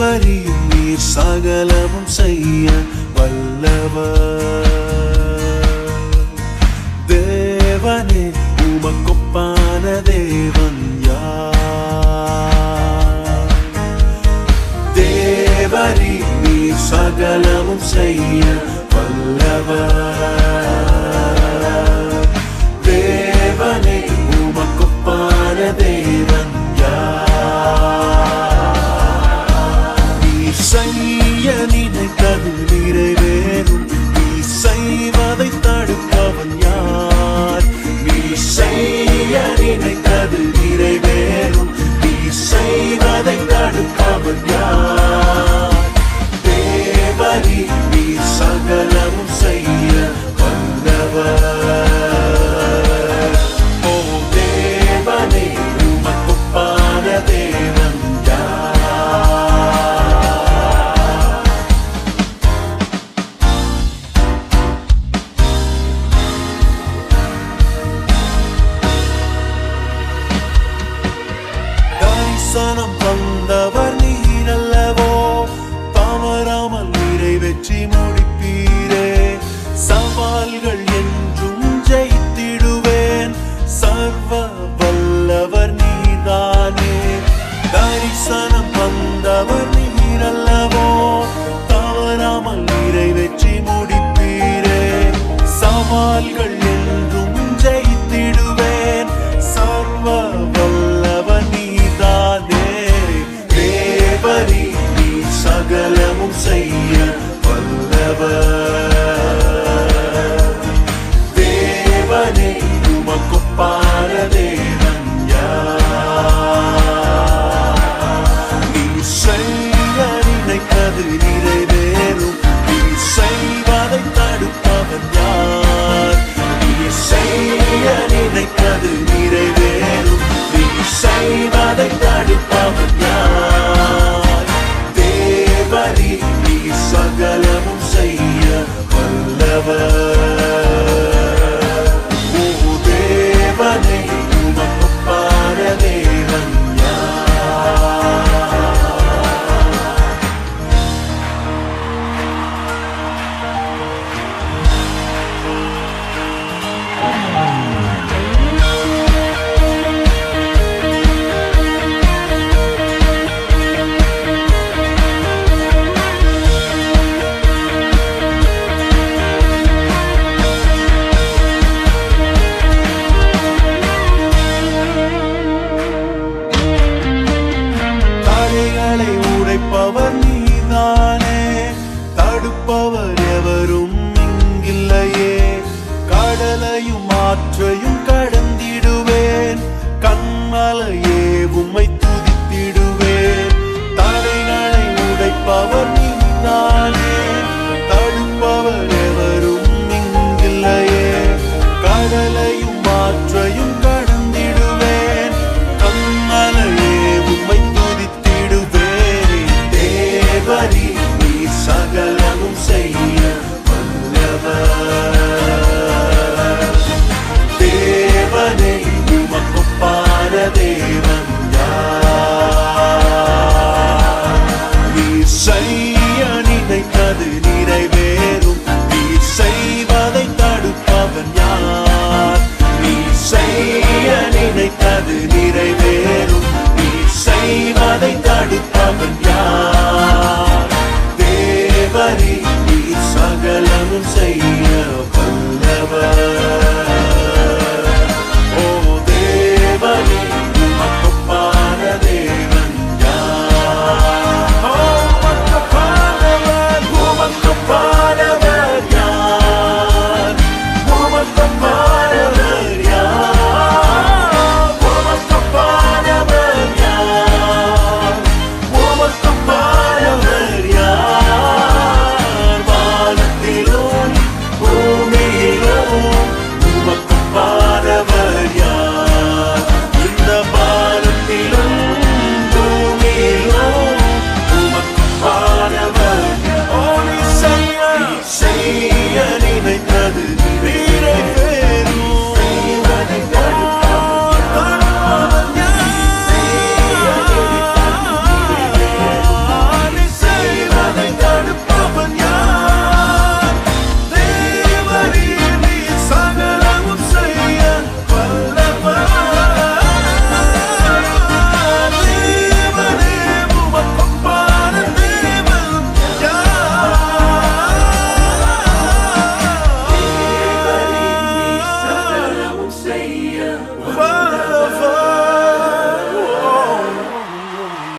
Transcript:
தேவரீர் நீர் சகலமும் செய்ய வல்லவர். தேவனே உமக்கொப்பான தேவன் யார்? தேவரீர் நீர் சகலமும் செய்ய வல்லவர். தேவனே உமக்கொப்பான தேவன் செய்ய நினைத்தது நிறைவேறும். நீ செய்வதை தடுப்பவன் யார்? நீ செய்ய நினைத்தது நிறைவேறும். நீ செய்வதை தடுப்பவன் யார்? தேவரீ நீ சகலமும் செய்ய வல்லவர். ஓ தேவனே உமக்கொப்பான தேவன் தரிசனம் தந்தவர் நீரல்லவோ, தவறாமல் நிறைவேற்றி முடிப்பீரே. சவால்கள் என்றும் ஜெயித்திடுவேன், சர்வ வல்லவர் நீதானே. தரிசனம் தந்தவர் நீரல்லவோ, தவறாமல் நிறைவேற்றி முடிப்பீரே. சவால்கள் என்றும் ஜெயித்திடுவேன், சர்வ வல்லவர் நீதானே. தேவரீ நீ சகலமும் செய்ய வல்லவர்.